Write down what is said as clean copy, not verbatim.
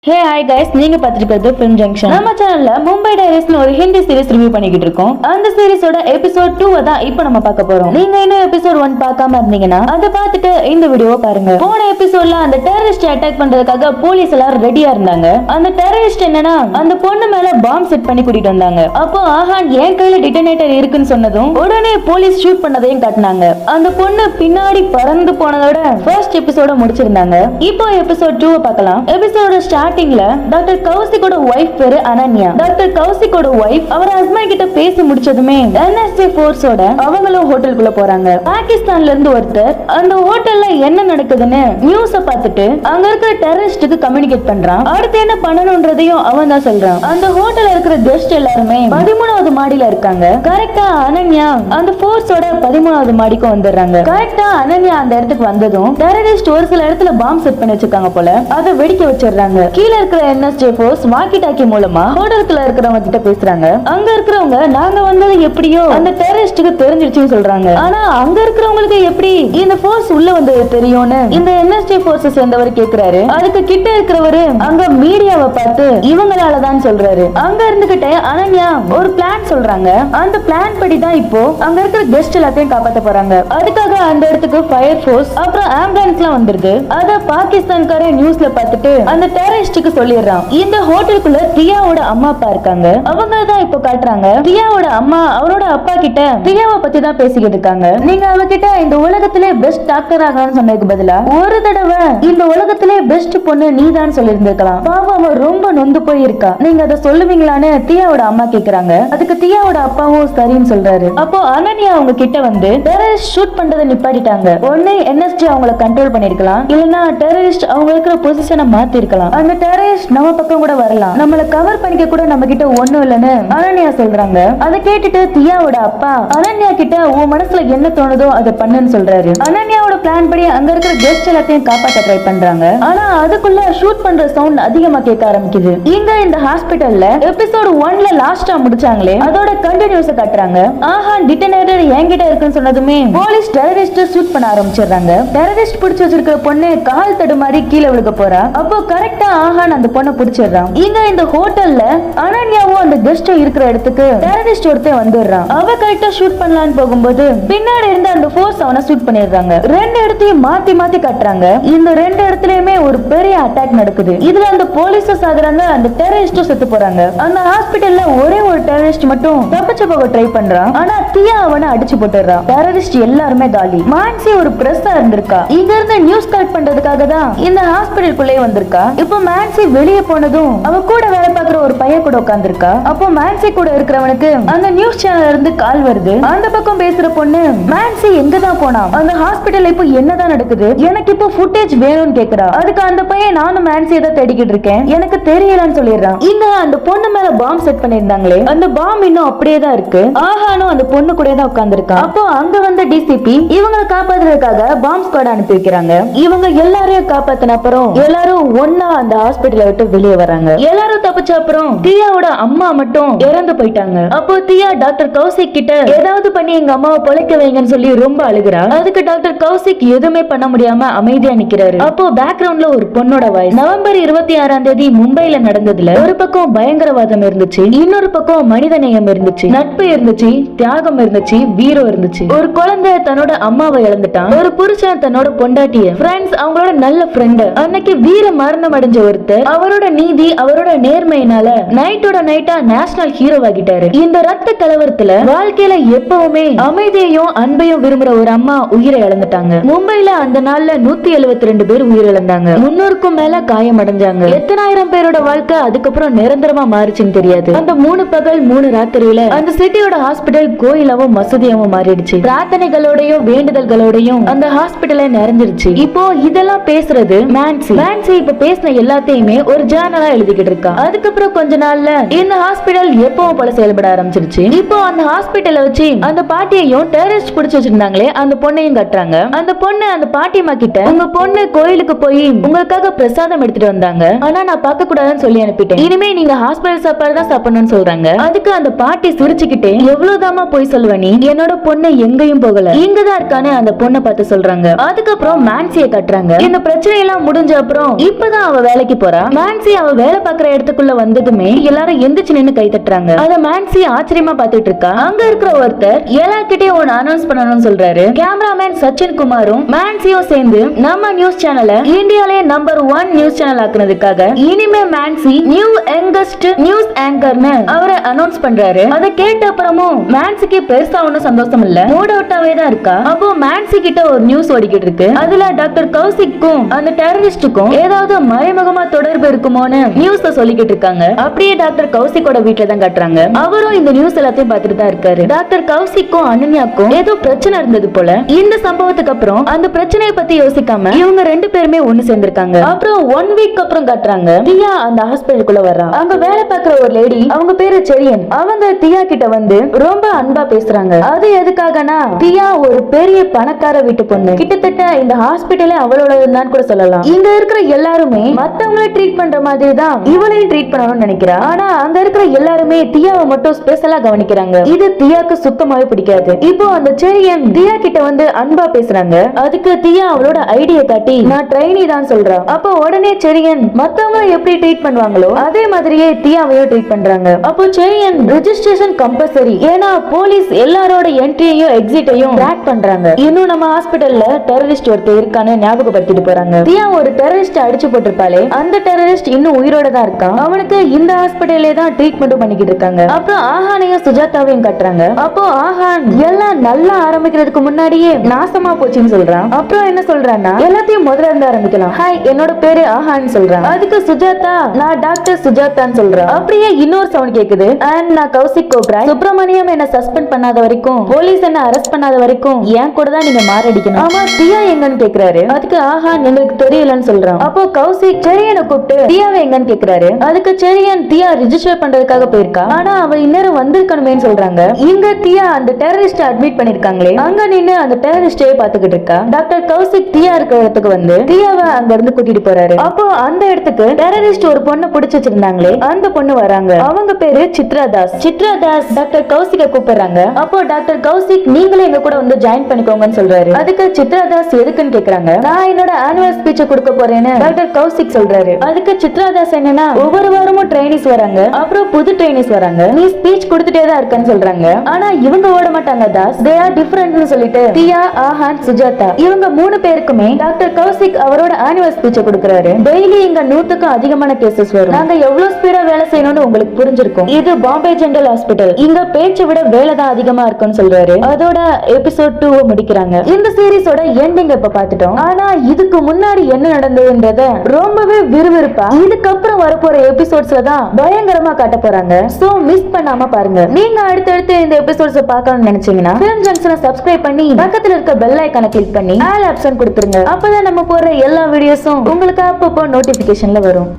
Hey hi guys, நீங்க பார்த்திருக்கிறது film junction. நம்ம சேனல்ல மும்பை டைரீஸ்னு ஒரு ஹிந்தி சீரிஸ் ரிவ்யூ பண்ணிக்கிட்டு இருக்கோம். அந்த சீரிஸோட எபிசோட் 2 தான் இப்போ நம்ம பார்க்க போறோம். நீங்க இன்னும் எபிசோட் 1 பார்க்காம இருந்தீங்கன்னா அதை பார்த்துட்டு இந்த வீடியோவை பாருங்க. போன எபிசோட்ல அந்த டெரரிஸ்ட் அட்டாக் பண்றதுக்காக போலீஸ் எல்லாரும் ரெடியா இருந்தாங்க. அந்த டெரரிஸ்ட் என்னன்னா அந்த பொண்ணு மேல பாம்பு செட் பண்ணி கூட்டிட்டு வந்தாங்க. அப்போ ஆஹான் என் கையில டிட்டனேட்டர் இருக்குன்னு சொன்னதும் உடனே போலீஸ் ஷூட் பண்ணதையும் காட்டினாங்க. அந்த பொண்ணு பின்னாடி பறந்து போனதோட ஃபர்ஸ்ட் எபிசோட முடிச்சிருந்தாங்க. இப்போ எபிசோட் 2 பார்க்கலாம். எபிசோட ஸ்டார்டிங்ல டாக்டர் கௌசிகோட வைஃப் பேரு அனன்யா. டாக்டர் கௌசிகோட வைஃப் அவர் ஹஸ்பண்ட் கிட்ட பேசி முடிச்சதுமே NSJ ஃபோர்ஸோட அவங்களும் ஹோட்டலுக்குள்ள போறாங்க. பாகிஸ்தான்ல இருந்து ஒருத்தர் அந்த ஹோட்டல்ல என்ன நடக்குதுன்னு நியூஸ பார்த்துட்டு அங்க இருக்கிற டெரரிஸ்டுக்கு கம்யூனிகேட் பண்றான். அடுத்து என்ன பண்ணணும்ன்றதையும் அவன் தான் சொல்றான். அந்த ஹோட்டல்ல இருக்கிற கெஸ்ட் எல்லாருமே 13வது மாடியில இருக்காங்க. கரெக்டா அனன்யா அந்த ஃபோர்ஸோட 13வது மாடிக்கு வந்துடுறாங்க. கரெக்டா அனன்யா அந்த இடத்துக்கு வந்ததும் டெரரிஸ்ட் ஒரு சில இடத்துல பாம்பு செட் பண்ணி வச்சிருக்காங்க போல, அதை வெடிக்க வச்சிடுறாங்க. கீழ இருக்கிற NSJ ஃபோர்ஸ் வாக்கி டாக்கி மூலமா ஹோட்டலுக்குள்ள இருக்கிறவங்க கிட்ட பேசுறாங்க. அங்க இருக்கிறவங்க நாங்க வந்தது எப்படியோ அந்த டெரரிஸ்டுக்கு தெரிஞ்சிருச்சுன்னு சொல்றாங்க. ஆனா அங்க இருக்கிறவங்களுக்கு எப்படி இந்த ஃபோர்ஸ் உள்ள வந்தது தெரியும்னு இந்த NSJ ஃபோர்ஸ் சேர்ந்தவர் கேக்குறாரு. அதுக்கு கிட்ட இருக்கிறவரு அங்க மீடியாவை பார்த்து இவங்களாலதான் சொல்றாரு. அங்க இருந்துகிட்டே அனன்யா ஒரு பிளான் சொல்றாங்க. அந்த பிளான் படி தான் இப்போ அங்க இருக்கிற கெஸ்ட் எல்லாத்தையும் காப்பாத்த போறாங்க. அதுக்காக அந்த இடத்துக்கு ஃபயர் ஃபோர்ஸ் அப்புறம் ஆம்புலன்ஸ்லாம் வந்துருது. அத பாகிஸ்தான்கார நியூஸ்ல பார்த்துட்டு அந்த டெரரிஸ்டுக்கு சொல்லிடுறான். இந்த ஹோட்டலுக்குள்ள தியாவோட அம்மா அப்பா இருக்காங்க. அவங்க தான் இப்போ காட்டுறாங்க. தியாவோட அம்மா அவரோட அப்பா கிட்ட தியாவை பத்தி தான் பேசிக்கிட்டு இருக்காங்க. நீங்க அவகிட்ட இந்த உலகத்திலே பெஸ்ட் டாக்டர் ஆகணும்னு சொன்னதுக்கு பதிலா ஒரு தடவை இந்த உலகத்திலே பெஸ்ட் பொண்ணு நீதான் சொல்லியிருந்திருக்கலாம். பாவம் அவ ரொம்ப நொந்து போயிருக்கா, நீங்க அதை சொல்லுவீங்களான்னு தியாவோட அம்மா கேக்குறாங்க. அதுக்கு தியாவோட அப்பாவும் சரின்னு சொல்றாரு. அப்போ அனன்யா அவங்க கிட்ட வந்து டெரரிஸ்ட் ஷூட் பண்றதை நிப்பாட்டிட்டாங்க. ஒண்ணு NSJ அவங்கள கண்ட்ரோல் பண்ணிருக்கலாம், இல்லனா டெரரிஸ்ட் அவங்க இருக்கிற பொசிஷனை மாத்தி இருக்கலாம். அந்த டெரரிஸ்ட் நம்ம பக்கம் கூட வரலாம், நம்மள கவர் பண்ணிக்க கூட நம்ம கிட்ட ஒண்ணும் இல்லன்னு அனன்யா சொல்றாங்க. அதை கேட்டுட்டு தியாவோட அப்பா அனன்யா கிட்ட உன் மனசுல என்ன தோணுதோ அதை பண்ணுன்னு சொல்றாரு. அனன்யாவோட பிளான் படி அங்க இருக்கிற கெஸ்ட் எல்லாத்தையும் காப்பாற்ற ட்ரை பண்றாங்க. ஆனா அதுக்குள்ள ஷூட் பண்ற சவுண்ட் அதிகமா கேட்க ஆரம்பிக்குது. இங்க இந்த ஹாஸ்பிடல்ல எபிசோட் 1ல லாஸ்டா முடிச்சாங்களே அதோட கண்டினியூஸ் காட்டுறாங்க. ஆஹா டிட்டனேட்டர் என்கிட்ட இருக்குன்னு சொன்னதுமே போலீஸ் டெரரிஸ்ட் ஷூட் பண்ண ஆரம்பிச்சிடுறாங்க. டெரரிஸ்ட் பிடிச்சு வச்சிருக்கிற பொண்ணு கால் தடுமாறி கீழே விழுக போறா. அப்போ கரெக்டா ஆஹான் அந்த பொண்ணை பிடிச்சிடுறான். இங்க இந்த ஹோட்டல்ல அனன்யாவும் அந்த கெஸ்ட் இருக்கிற இடத்துக்கு டெரரிஸ்ட் ஒருத்தன் வந்துடுறான். அவ கரெக்டா ஷூட் பண்ணலான்னு போகும்போது பின்னாடி இருந்து அந்த ஃபோர்ஸ் அவனை ஷூட் பண்ணிடுறாங்க. ரெண்டு இடத்தையும் மாத்தி மாத்தி காட்டுறாங்க. இந்த ரெண்டு இடத்துலயுமே ஒரு பெரிய அட்டாக் நடக்குது. இதுல அந்த போலீஸும் சாகுறாங்க, அந்த டெரரிஸ்டும் செத்து போறாங்க. அந்த ஹாஸ்பிடல்ல ஒரே ஒரு டெரரிஸ்ட் மட்டும் தப்பிச்சு போக ட்ரை பண்றான். ஆனா தியா அவனை அடிச்சு போட்டுறான். டெரரிஸ்ட் எல்லாருமே காலி. மான்சி ஒரு பிரஸ்ஸா இருந்திருக்கா. இங்க இருந்து நியூஸ் கலெக்ட் பண்றதுக்காக தான் இந்த ஹாஸ்பிடலுக்குள்ளே வந்திருக்கா. இப்போ மான்சி வெளியே போனதும் அவ கூட வேலை பார்க்கிற ஒரு பையன் கூட உட்கார்ந்திருக்கா. அப்போ மான்சி கூட இருக்கிறவனுக்கு அந்த நியூஸ் சேனல்ல இருந்து கால் வருது. அந்த பக்கம் பேசுற பொண்ணு மான்சி எங்க தான் போனா, அந்த ஹாஸ்பிடல்ல இப்போ என்னதான் நடக்குது, எனக்கு இப்போ ஃபுட்டேஜ் வேணும்னு கேக்குறா. அதுக்கு அந்த பையன் நானும் மான்சியை தான் தேடிக்கிட்டு இருக்கேன், எனக்கு தெரியலன்னு சொல்லிடுறான். இங்க அந்த பொண்ணு மேல பாம்பு செட் பண்ணிருந்தாங்களே அந்த பாம்பு இன்னும் அப்படியே தான் இருக்கு. ஆஹானும் அந்த பொண்ணு கூட தான் உட்கார்ந்திருக்கான். அப்போ அங்க வந்த டிசிபி இவங்களை காப்பாத்துறதுக்காக பாம்பு ஸ்குவாட் அனுப்பி வைக்கிறாங்க. இவங்க எல்லாரையும் காப்பாத்தின அப்புறம் எல்லாரும் ஒன்னா அந்த ஹாஸ்பிடலை விட்டு வெளியே வராங்க. எல்லாரும் தப்பிச்ச அப்புறம் தியாவோட அம்மா மட்டும் இறந்து போயிட்டாங்க. அப்போ தியா டாக்டர் கௌசிக் கிட்ட ஏதாவது பண்ணி எங்க அம்மாவை பொழைக்க வைங்கன்னு சொல்லி ரொம்ப அழுகுறா. அதுக்கு டாக்டர் கௌசிக் எதுவுமே பண்ண முடியாம அமைதியா நிக்கிறாரு. அப்போ பேக்ரவுண்ட்ல ஒரு பொண்ணோட வாய்ஸ். நவம்பர் 26ஆம் தேதி மும்பைல நடந்ததுல ஒரு பக்கம் பயங்கரவாதம் இருந்துச்சு, இன்னொரு பக்கம் மனிதநேயம் இருந்துச்சு, நட்பு இருந்துச்சு, தியாகம் இருந்துச்சு, வீரம் இருந்துச்சு. ஒரு குழந்தை தன்னோட அம்மாவை இழந்துட்டான், ஒரு புருஷன் தன்னோட பொண்டாட்டிய, ஃப்ரெண்ட்ஸ் அவங்களோட நல்ல ஃப்ரெண்ட், அன்னைக்கு வீர மரணம் அடைஞ்ச ஒருத்தர் அவரோட நீதி அவரோட நேர்மையினால நைட்டோட நைட்டா நேஷனல் ஹீரோ ஆகிட்டாரு. இந்த ரத்த கலவரத்துல வாழ்க்கையில எப்பவுமே அமைதியையும் அன்பையும் விரும்புற ஒரு அம்மா உயிரை இழந்துட்டாங்க. மும்பைல அந்த நாள்ல 172 பேர் உயிரிழந்தாங்க, 300க்கும் மேல காயம் அடைஞ்சாங்க. எத்தனாயிரம் பேரோட வாழ்க்கை அதுக்கப்புறம் நிரந்தரமா மாறிச்சுன்னு தெரியாது. அந்த 3 பகல் 3 ராத்திரியில அந்த சிட்டியோட ஹாஸ்பிடல் கோயிலாவும் மசூதியாவும் மாறிடுச்சு. பிரார்த்தனைகளோடையும் வேண்டுதல்களோடையும் அந்த ஹாஸ்பிடலே நிறைஞ்சிருச்சு. இப்போ இதெல்லாம் பேசுறது மான்சி இப்ப பேசின எல்லாத்தையுமே ஒரு ஜர்னலா எழுதிக்கிட்டு இருக்கா. அதுக்கப்புறம் கொஞ்ச நாள்ல இந்த ஹாஸ்பிடல் எப்பவும் போல செயல்பட ஆரம்பிச்சிருச்சு. இப்போ அந்த ஹாஸ்பிடலை வச்சு அந்த பாட்டியையும் டெரரிஸ்ட் பிடிச்சு வச்சிருந்தாங்களே அந்த பொண்ணையும் கட்டுறாங்க. அந்த பொண்ணு அந்த பாட்டியம்மா கிட்ட உங்க பொண்ணு கோயிலுக்கு போய் உங்களுக்காக பிரசாதம் எடுத்துட்டு வந்தாங்க, ஆனா நான் பார்க்க கூடாதுன்னு சொல்லி அனுப்பிட்டேன். இனிமே நீங்க ஹாஸ்பிடல் சாப்பாடு தான் சாப்பிடணும்னு சொல்றாங்க. அதுக்கு அந்த பாட்டி சிரிச்சுக்கிட்டே, எவ்வளவுதாமா போய் சொல்லுவ நீ, என்னோட பொண்ணு எங்கேயும் போகல, இங்கதான் இருக்கான்னு அந்த பொண்ணை பார்த்து சொல்றாங்க. அதுக்கப்புறம் மான்சியை கட்டுறாங்க. இந்த பிரச்சனை எல்லாம் முடிஞ்ச அப்புறம் இப்பதான் அவ வேலைக்கு போறா. மான்சி அவ வேலை பாக்குற இடத்துக்குள்ள வந்ததுமே எல்லாரும் எந்திரிச்சு நின்னு கை தட்டுறாங்க. அத மான்சி ஆச்சரியமா பாத்துட்டு இருக்கா. அங்க இருக்கிற ஒருத்தர் எல்லார்கிட்டயும் ஒன்னு அனௌன்ஸ் பண்ணணும்னு சொல்றாரு. கேமராமேன் சச்சின் குமாரும் மான்சியும் சேர்ந்து நம்ம நியூஸ் சேனலை இந்தியாலே நம்பர் 1 நியூஸ் சேனல் ஆக்குனதுக்காக இனிமே மான்சி நியூ யங்கஸ்ட் நியூஸ் ஆங்கர்னு அவரை அனௌன்ஸ் பண்றாரு. அதை கேட்ட அப்புறமும் மான்சிக்கு பெருசா ஒன்னும் சந்தோஷம் இல்ல, மூட் அவுட்டாவே தான் இருக்கா. அப்போ மான்சி கிட்ட ஒரு நியூஸ் ஓடிக்கிட்டு இருக்கு. அதுல டாக்டர் கௌசிக்கும் அந்த டெரரிஸ்டுக்கும் ஏதாவது மறைமுகமா தொடர்பு இருக்குமோன்னு நியூஸ் சொல்லிக்கிட்டு இருக்காங்க. அப்படியே டாக்டர் கௌசிக்கோட வீட்டுல தான் காட்டுறாங்க. அவரும் இந்த நியூஸ் எல்லாத்தையும் பார்த்துட்டு தான் இருக்காரு. டாக்டர் கௌசிக்கும் அனன்யாக்கும் ஏதோ பிரச்சனை இருந்தது போல. இந்த சம்பவத்துக்கு அப்புறம் அந்த பிரச்சனையை பத்தி யோசிக்காம இவங்க 2 பேருமே ஒண்ணு சேர்ந்திருக்காங்க. அப்புறம் 1 வீக் அப்புறம் காட்டுறாங்க. தியா அந்த ஹாஸ்பிடலுக்குள்ள வர்றா. அங்க வேலை பார்க்கிற ஒரு லேடி, அவங்க பேரு செரியன், அவங்க தியா கிட்ட வந்து ரொம்ப அன்பா பேசுறாங்க. அது எதுக்காகனா, தியா ஒரு பெரிய பணக்கார வீட்டு பொண்ணு, கிட்டத்தட்ட இந்த ஹாஸ்பிடலே அவளோடதுதான் கூட சொல்லலாம். இங்க இருக்கிற எல்லாருமே மத்தவங்களை ட்ரீட் பண்ற மாதிரி தான் இவளையும் ட்ரீட் பண்ணணும்னு நினைக்கிறா. ஆனா அங்க இருக்கிற எல்லாருமே தியாவை மட்டும் ஸ்பெஷலா கவனிக்கிறாங்க. இது தியாக்கு சுத்தமாவே பிடிக்காது. இப்போ அந்த செரியன் தியா கிட்ட வந்து அன்பா பேசுறாங்க. அதுக்கு தியா அவளோட ஐடியா காட்டி, நான் ட்ரெயினி தான் சொல்றா. அப்போ உடனே செரியன் மத்தவங்க எப்படி ட்ரீட் பண்ணுவாங்களோ அதே மாதிரியே தியாவையும் ட்ரீட் பண்றாங்க. அப்போ செரியன் ரெஜிஸ்ட்ரேஷன் கம்பல்சரி, ஏன்னா போலீஸ் எல்லாரோட என்ட்ரியையும் எக்ஸிட்டையும் ட்ராக் பண்றாங்க. இன்னும் நம்ம ஹாஸ்பிடல்ல டெரரிஸ்ட் ஒருத்தர் இருக்கான்னு ஞாபகப்படுத்திட்டு போறாங்க. தியா ஒரு டெரரிஸ்ட் அடிச்சு போட்டிருப்பாளே, அந்த டெரரிஸ்ட் இன்னும் உயிரோட தான் இருக்கான். அவனுக்கு இந்த ஹாஸ்பிடல்லே தான் ட்ரீட்மெண்ட் பண்ணிக்கிட்டு இருக்காங்க. அப்புறம் ஆஹானையும் சுஜாதாவையும் கட்டுறாங்க. அப்போ ஆஹான் எல்லாம் நல்லா ஆரம்பிக்கிறதுக்கு முன்னாடியே நாசமா போச்சுன்னு சொல்றான். அப்புறம் என்ன சொல்றான்னா, எல்லாத்தையும் முதல்ல இருந்து ஆரம்பிக்கலாம். ஹாய், என்னோட பேரு ஆஹான்னு சொல்றான். அதுக்கு சுஜாதா, நான் டாக்டர் சுஜாதான்னு சொல்றா. அப்படியே இன்னொரு சவுண்ட் கேக்குது. அண்ட் நான் கௌசிக் கோப்ராய், சுப்பிரமணியம் என்ன சஸ்பெண்ட் பண்ணாத வரைக்கும், போலீஸ் என்ன அரெஸ்ட் பண்ணாத வரைக்கும் என் கூட தான் நீங்க மாரடிக்கணும். ஆமா, தியா எங்கன்னு கேக்குறாரு. அதுக்கு ஆஹான் எங்களுக்கு தெரியலன்னு சொல்றான். அப்போ கௌசிக் செரியனை கூப்பிட்டு தியாவை எங்கன்னு கேக்குறாரு. அதுக்கு செரியன் தியா ரிஜிஸ்டர் பண்றதுக்காக போயிருக்கா, ஆனா அவ இந்நேரம் வந்திருக்கணுமேன்னு சொல்றாங்க. இங்க தியா அந்த டெரரிஸ்ட் அட்மிட் பண்ணிருக்காங்களே, அங்க நின்னு அந்த டெரரிஸ்டே பாத்துக்கிட்டு இருக்கா. டாக்டர் கௌசிக் தியா இருக்கிற இடத்துக்கு வந்து தியாவை அங்க இருந்து கூட்டிட்டு போறாரு. அப்போ அந்த இடத்துக்கு டெரரிஸ்ட் ஒரு பொண்ணை பிடிச்சு வச்சிருந்தாங்களே, அந்த பொண்ணு வராங்க. அவங்க பேரு சித்ரா தாஸ். சித்ரா தாஸ் டாக்டர் கௌசிக்க கூப்பிடுறாங்க. அப்போ டாக்டர் கௌசிக், நீங்களே எங்க கூட வந்து ஜாயின் பண்ணிக்கோங்கன்னு சொல்றாரு. அதுக்கு சித்ரா தாஸ் எதுக்குன்னு கேக்குறாங்க. நான் என்னோட ஆனுவல் ஸ்பீச் கொடுக்க போறேன்னு டாக்டர் கௌசிக் சொல்றாரு. அதுக்கு சித்ரா தாஸ் என்னன்னா, ஒவ்வொரு வாரமும் ட்ரைனிஸ் வராங்க, அப்புறம் புது ட்ரைனிஸ் வராங்க, நீ ஸ்பீச் கொடுத்துட்டே தான் இருக்கன்னு சொல்றாங்க. ஆனா இவங்க ஓட மாட்டாங்க தாஸ், தே ஆர் டிஃபரண்ட்னு சொல்லிட்டு தியா, ஆஹான், சுஜாதா இவங்க 3 பேருக்குமே டாக்டர் கௌசிக் அவரோட ஆனுவல் ஸ்பீச் கொடுக்கறாரு. டெய்லி இங்க 100க்கும் அதிகமான கேசஸ் வரும். நாங்க எவ்வளவு ஸ்பீடா வேலை செய்யணும்னு உங்களுக்கு புரிஞ்சிருக்கும். இது பாம்பே ஜெனரல் ஹாஸ்பிடல், இங்க பேச்சை விட வேலை தான் அதிகமா இருக்குன்னு சொல்றாரு. அதோட எபிசோட் 2 முடிக்கிறாங்க. இந்த சீரிஸோட எண்டிங் இப்ப பாத்துட்டோம். ஆனா இதுக்கு முன்னாடி என்ன நடந்ததுன்றத ரொம்பவே விறுவிறுப்பா இதுக்கப்புறம் வரப்போற எபிசோட்ஸ்ல தான் பயங்கரமா காட்ட போறாங்க. சோ மிஸ் பண்ணாம பாருங்க. நீங்க அடுத்தடுத்து இந்த எபிசோட்ஸ் பார்க்கணும்னு நினைச்சீங்கன்னா ஃபிலிம் ஜங்ஷனை சப்ஸ்கிரைப் பண்ணி பக்கத்துல இருக்க பெல் ஐகானை கிளிக் பண்ணி ஆல் ஆப்ஷன் கொடுத்துருங்க. அப்பதான் நம்ம போற எல்லா வீடியோஸும் உங்களுக்கு அப்பப்போ நோட்டிபிகேஷன்ல வரும்.